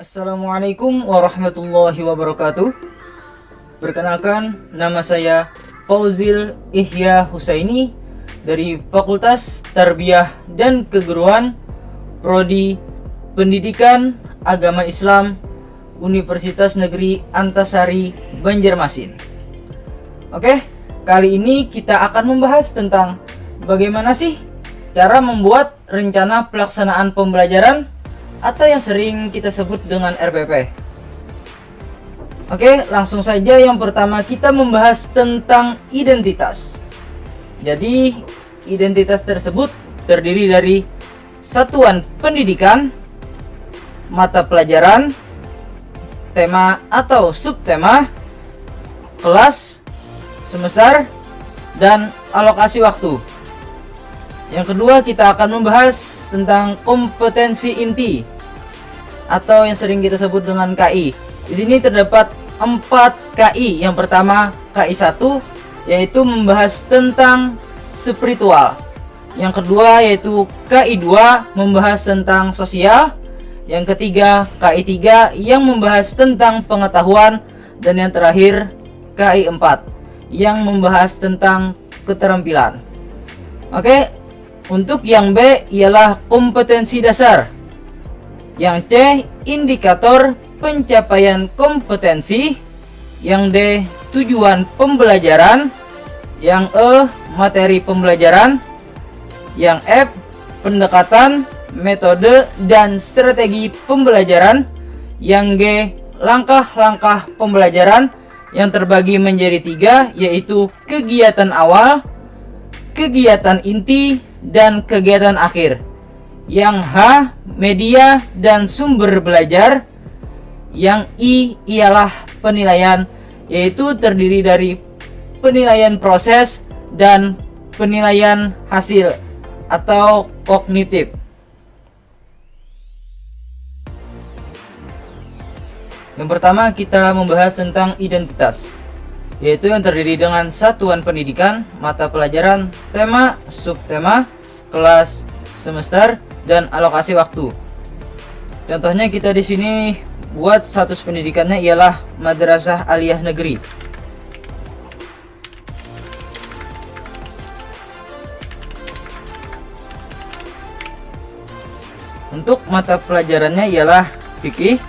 Assalamualaikum warahmatullahi wabarakatuh. Perkenalkan, nama saya Fauzil Ihya Husaini dari Fakultas Tarbiyah dan Keguruan Prodi Pendidikan Agama Islam Universitas Negeri Antasari, Banjarmasin. Oke, kali ini kita akan membahas tentang bagaimana sih cara membuat rencana pelaksanaan pembelajaran atau yang sering kita sebut dengan RPP. Oke, langsung saja yang pertama kita membahas tentang identitas. Jadi, identitas tersebut terdiri dari satuan pendidikan, mata pelajaran, tema atau subtema, kelas, semester, dan alokasi waktu. Yang kedua, kita akan membahas tentang kompetensi inti atau yang sering kita sebut dengan KI. Di sini terdapat 4 KI. Yang pertama, KI 1 yaitu membahas tentang spiritual. Yang kedua yaitu KI 2 membahas tentang sosial. Yang ketiga, KI 3 yang membahas tentang pengetahuan, dan yang terakhir KI 4 yang membahas tentang keterampilan. Oke, untuk yang B ialah kompetensi dasar. Yang C indikator pencapaian kompetensi. Yang D tujuan pembelajaran. Yang E materi pembelajaran. Yang F pendekatan, metode, dan strategi pembelajaran. Yang G langkah-langkah pembelajaran yang terbagi menjadi 3, yaitu kegiatan awal, kegiatan inti, dan kegiatan akhir. Yang H media dan sumber belajar. Yang I ialah penilaian, yaitu terdiri dari penilaian proses dan penilaian hasil atau kognitif. Yang pertama kita membahas tentang identitas, yaitu yang terdiri dengan satuan pendidikan, mata pelajaran, tema, subtema, kelas, semester, dan alokasi waktu. Contohnya kita di sini buat status pendidikannya ialah Madrasah Aliyah Negeri. Untuk mata pelajarannya ialah fikih.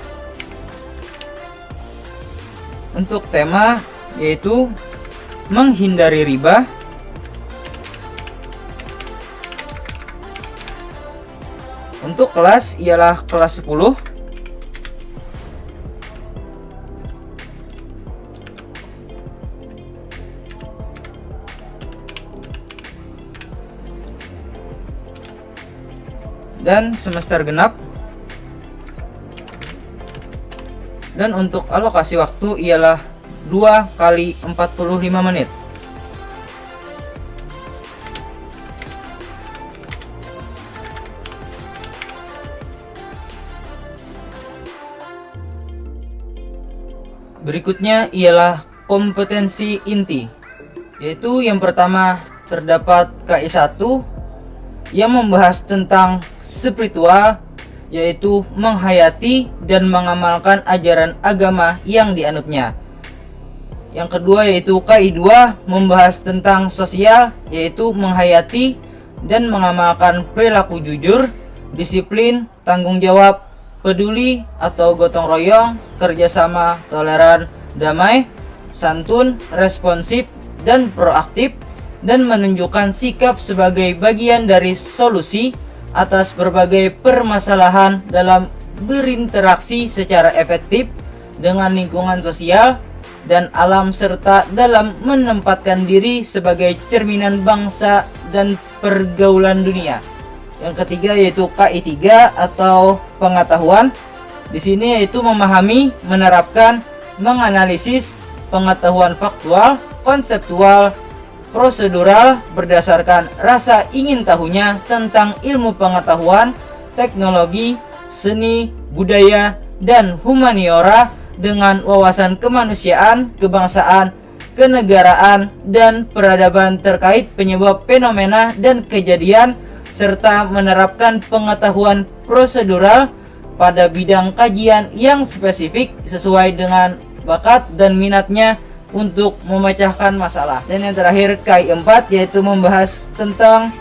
Untuk tema yaitu menghindari riba. Untuk kelas ialah kelas 10. Dan semester genap. Dan untuk alokasi waktu ialah 2 kali 45 menit. Berikutnya ialah kompetensi inti, yaitu yang pertama terdapat KI 1 yang membahas tentang spiritual, yaitu menghayati dan mengamalkan ajaran agama yang dianutnya. Yang kedua yaitu KI 2 membahas tentang sosial, yaitu menghayati dan mengamalkan perilaku jujur, disiplin, tanggung jawab, peduli atau gotong royong, kerjasama, toleran, damai, santun, responsif, dan proaktif, dan menunjukkan sikap sebagai bagian dari solusi atas berbagai permasalahan dalam berinteraksi secara efektif dengan lingkungan sosial dan alam, serta dalam menempatkan diri sebagai cerminan bangsa dan pergaulan dunia. Yang ketiga yaitu KI 3 atau pengetahuan. Di sini yaitu memahami, menerapkan, menganalisis pengetahuan faktual, konseptual, prosedural berdasarkan rasa ingin tahunya tentang ilmu pengetahuan, teknologi, seni, budaya, dan humaniora dengan wawasan kemanusiaan, kebangsaan, kenegaraan, dan peradaban terkait penyebab fenomena dan kejadian, serta menerapkan pengetahuan prosedural pada bidang kajian yang spesifik sesuai dengan bakat dan minatnya untuk memecahkan masalah. Dan yang terakhir KI4 yaitu membahas tentang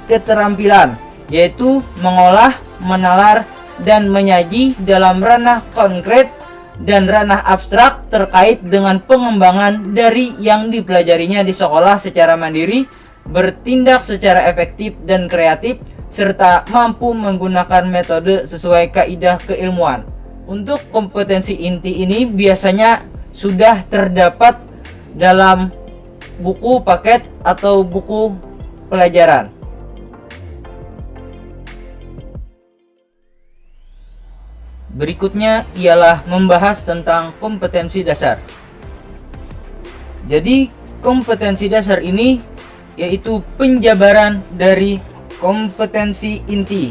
keterampilan, yaitu mengolah, menalar, dan menyaji dalam ranah konkret dan ranah abstrak terkait dengan pengembangan dari yang dipelajarinya di sekolah secara mandiri, bertindak secara efektif dan kreatif, serta mampu menggunakan metode sesuai kaidah keilmuan. Untuk kompetensi inti ini biasanya sudah terdapat dalam buku paket atau buku pelajaran. Berikutnya ialah membahas tentang kompetensi dasar. Jadi kompetensi dasar ini yaitu penjabaran dari kompetensi inti.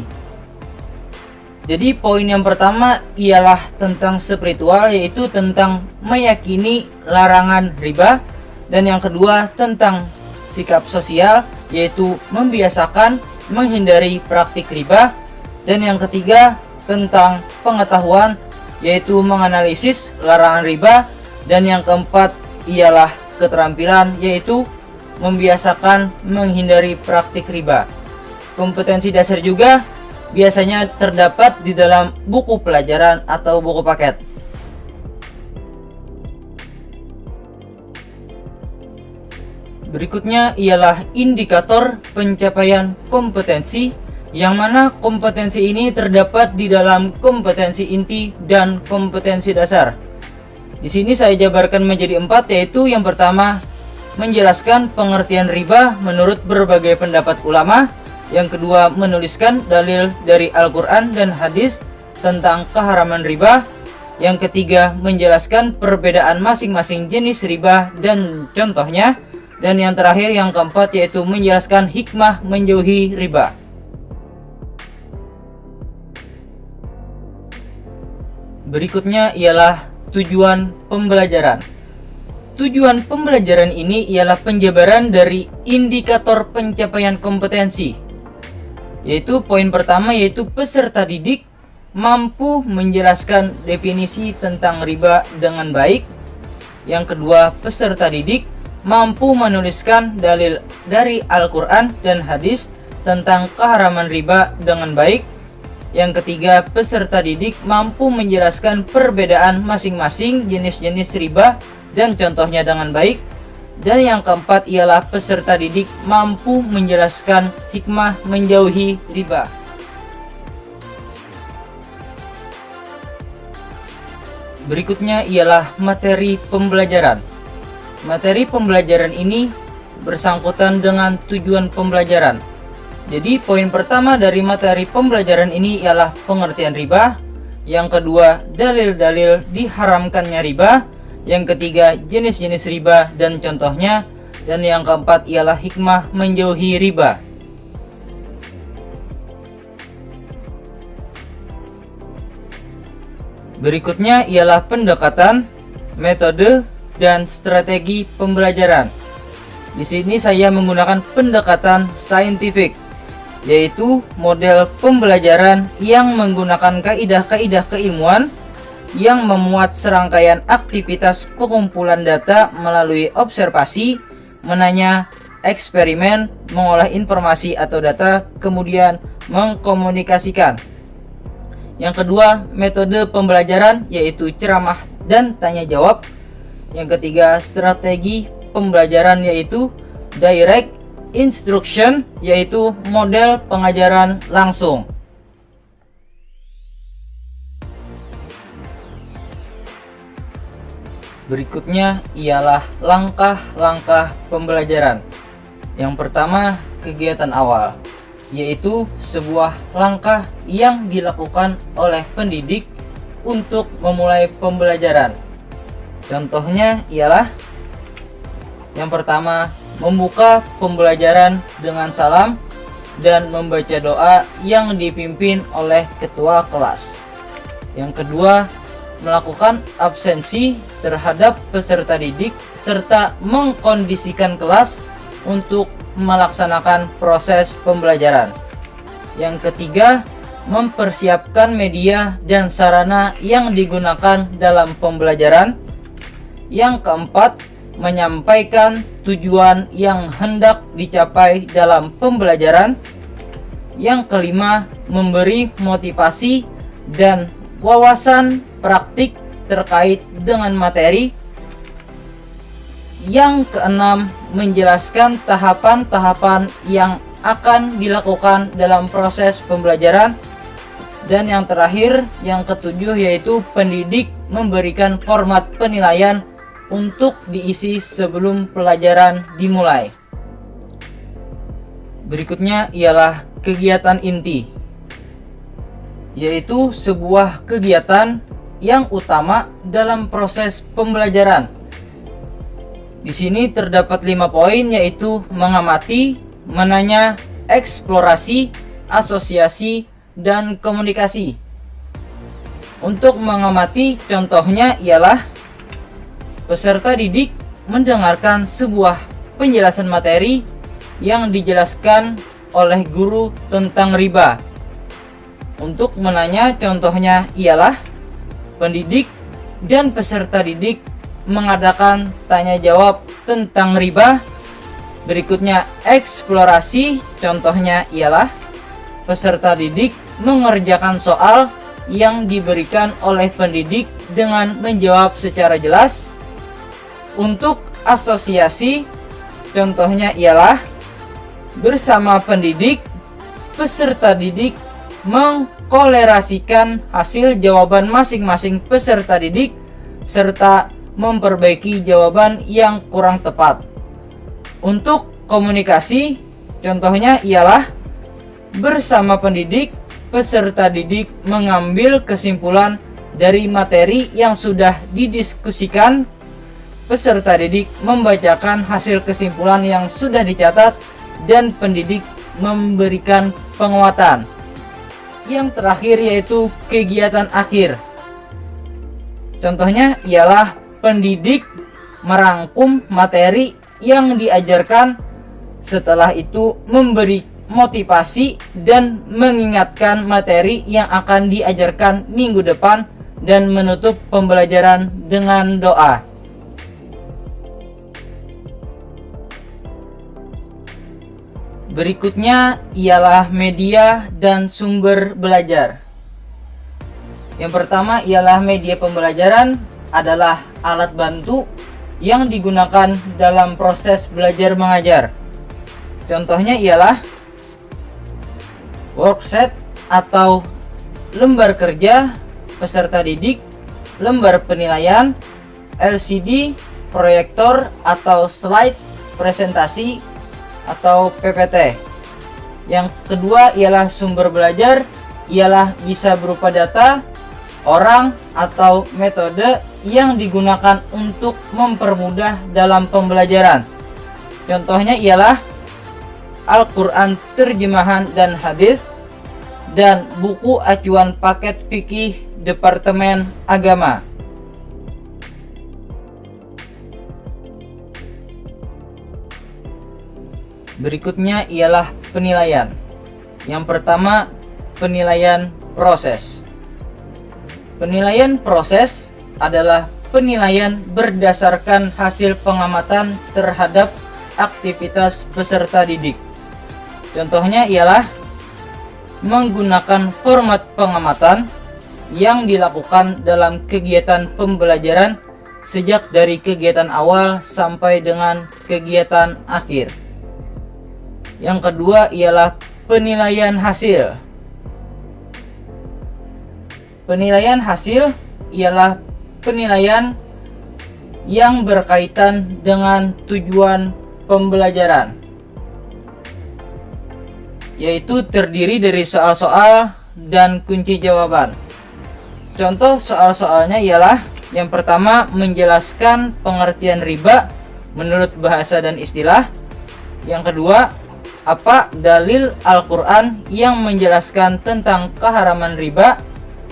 Jadi poin yang pertama ialah tentang spiritual, yaitu tentang meyakini larangan riba. Dan yang kedua tentang sikap sosial, yaitu membiasakan menghindari praktik riba. Dan yang ketiga tentang pengetahuan, yaitu menganalisis larangan riba. Dan yang keempat ialah keterampilan, yaitu membiasakan menghindari praktik riba. Kompetensi dasar juga biasanya terdapat di dalam buku pelajaran atau buku paket. Berikutnya ialah indikator pencapaian kompetensi, yang mana kompetensi ini terdapat di dalam kompetensi inti dan kompetensi dasar. Di sini saya jabarkan menjadi 4, yaitu yang pertama menjelaskan pengertian riba menurut berbagai pendapat ulama. Yang kedua menuliskan dalil dari Al-Quran dan hadis tentang keharaman riba. Yang ketiga menjelaskan perbedaan masing-masing jenis riba dan contohnya. Dan yang terakhir yang keempat yaitu menjelaskan hikmah menjauhi riba. Berikutnya ialah tujuan pembelajaran. Tujuan pembelajaran ini ialah penjabaran dari indikator pencapaian kompetensi, yaitu poin pertama yaitu peserta didik mampu menjelaskan definisi tentang riba dengan baik. Yang kedua, peserta didik mampu menuliskan dalil dari Al-Quran dan hadis tentang keharaman riba dengan baik. Yang ketiga, peserta didik mampu menjelaskan perbedaan masing-masing jenis-jenis riba dan contohnya dengan baik. Dan yang keempat ialah peserta didik mampu menjelaskan hikmah menjauhi riba. Berikutnya ialah materi pembelajaran. Materi pembelajaran ini bersangkutan dengan tujuan pembelajaran. Jadi poin pertama dari materi pembelajaran ini ialah pengertian riba. Yang kedua, dalil-dalil diharamkannya riba. Yang ketiga, jenis-jenis riba dan contohnya. Dan yang keempat ialah hikmah menjauhi riba. Berikutnya ialah pendekatan, metode, dan strategi pembelajaran. Di sini saya menggunakan pendekatan saintifik, yaitu model pembelajaran yang menggunakan kaidah-kaidah keilmuan yang memuat serangkaian aktivitas pengumpulan data melalui observasi, menanya, eksperimen, mengolah informasi atau data, kemudian mengkomunikasikan. Yang kedua, metode pembelajaran yaitu ceramah dan tanya jawab. Yang ketiga, strategi pembelajaran yaitu direct instruction, yaitu model pengajaran langsung. Berikutnya ialah langkah-langkah pembelajaran. Yang pertama, kegiatan awal, yaitu sebuah langkah yang dilakukan oleh pendidik untuk memulai pembelajaran. Contohnya ialah yang pertama, membuka pembelajaran dengan salam dan membaca doa yang dipimpin oleh ketua kelas. Yang kedua, melakukan absensi terhadap peserta didik serta mengkondisikan kelas untuk melaksanakan proses pembelajaran. Yang ketiga, mempersiapkan media dan sarana yang digunakan dalam pembelajaran. Yang keempat, menyampaikan tujuan yang hendak dicapai dalam pembelajaran. Yang kelima, memberi motivasi dan wawasan praktik terkait dengan materi. Yang keenam, menjelaskan tahapan-tahapan yang akan dilakukan dalam proses pembelajaran. Dan yang terakhir, yang ketujuh, yaitu pendidik memberikan format penilaian untuk diisi sebelum pelajaran dimulai. Berikutnya ialah kegiatan inti, yaitu sebuah kegiatan yang utama dalam proses pembelajaran. Di sini terdapat 5 poin, yaitu mengamati, menanya, eksplorasi, asosiasi, dan komunikasi. Untuk mengamati, contohnya ialah peserta didik mendengarkan sebuah penjelasan materi yang dijelaskan oleh guru tentang riba. Untuk menanya, contohnya ialah pendidik dan peserta didik mengadakan tanya jawab tentang riba. Berikutnya eksplorasi, contohnya ialah peserta didik mengerjakan soal yang diberikan oleh pendidik dengan menjawab secara jelas. Untuk asosiasi, contohnya ialah bersama pendidik, peserta didik mengkolerasikan hasil jawaban masing-masing peserta didik serta memperbaiki jawaban yang kurang tepat. Untuk komunikasi, contohnya ialah bersama pendidik, peserta didik mengambil kesimpulan dari materi yang sudah didiskusikan. Peserta didik membacakan hasil kesimpulan yang sudah dicatat dan pendidik memberikan penguatan. Yang terakhir yaitu kegiatan akhir. Contohnya ialah pendidik merangkum materi yang diajarkan, setelah itu memberi motivasi dan mengingatkan materi yang akan diajarkan minggu depan dan menutup pembelajaran dengan doa. Berikutnya ialah media dan sumber belajar. Yang pertama ialah media pembelajaran adalah alat bantu yang digunakan dalam proses belajar mengajar. Contohnya ialah worksheet atau lembar kerja peserta didik, lembar penilaian, LCD, proyektor atau slide presentasi atau PPT. Yang kedua ialah sumber belajar, ialah bisa berupa data, orang, atau metode yang digunakan untuk mempermudah dalam pembelajaran. Contohnya ialah Al-Quran terjemahan dan hadis, dan buku acuan paket fikih Departemen Agama. Berikutnya ialah penilaian. Yang pertama, penilaian proses. Penilaian proses adalah penilaian berdasarkan hasil pengamatan terhadap aktivitas peserta didik. Contohnya ialah menggunakan format pengamatan yang dilakukan dalam kegiatan pembelajaran sejak dari kegiatan awal sampai dengan kegiatan akhir. Yang kedua ialah penilaian hasil. Penilaian hasil ialah penilaian yang berkaitan dengan tujuan pembelajaran, yaitu terdiri dari soal-soal dan kunci jawaban. Contoh soal-soalnya ialah yang pertama, menjelaskan pengertian riba menurut bahasa dan istilah. Yang kedua, apa dalil Al-Quran yang menjelaskan tentang keharaman riba.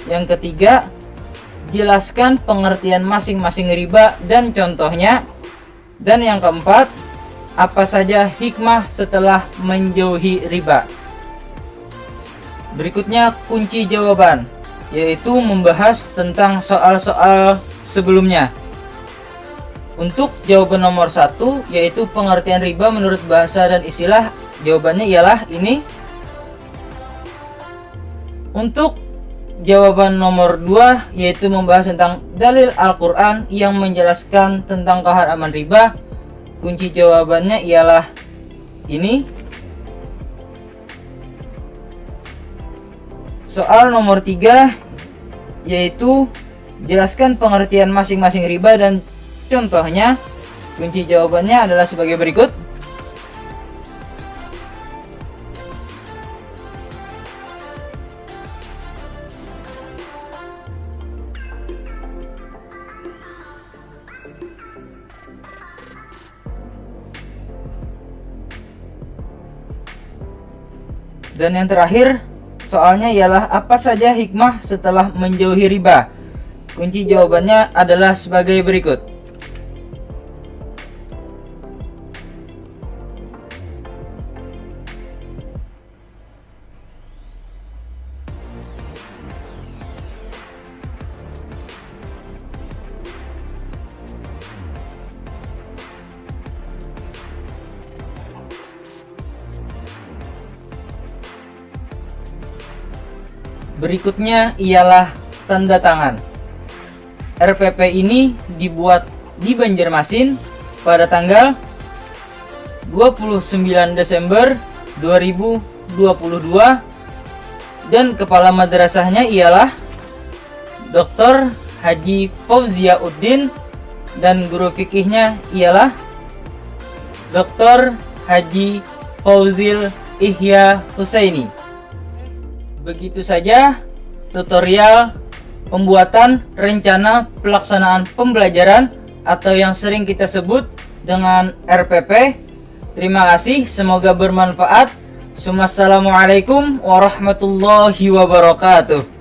Yang ketiga, jelaskan pengertian masing-masing riba dan contohnya. Dan yang keempat, apa saja hikmah setelah menjauhi riba. Berikutnya kunci jawaban, yaitu membahas tentang soal-soal sebelumnya. Untuk jawaban nomor 1, yaitu pengertian riba menurut bahasa dan istilah, jawabannya ialah ini. Untuk jawaban nomor 2, yaitu membahas tentang dalil Al-Quran yang menjelaskan tentang keharaman riba, kunci jawabannya ialah ini. Soal nomor 3, yaitu jelaskan pengertian masing-masing riba dan contohnya. Kunci jawabannya adalah sebagai berikut. Dan yang terakhir, soalnya ialah apa saja hikmah setelah menjauhi riba. Kunci jawabannya adalah sebagai berikut. Berikutnya ialah tanda tangan. RPP ini dibuat di Banjarmasin pada tanggal 29 Desember 2022 dan kepala madrasahnya ialah Dr. Haji Fauziauddin dan guru fikihnya ialah Dr. Haji Fauzil Ihya Husaini. Begitu saja tutorial pembuatan rencana pelaksanaan pembelajaran atau yang sering kita sebut dengan RPP. Terima kasih, semoga bermanfaat. Wassalamualaikum warahmatullahi wabarakatuh.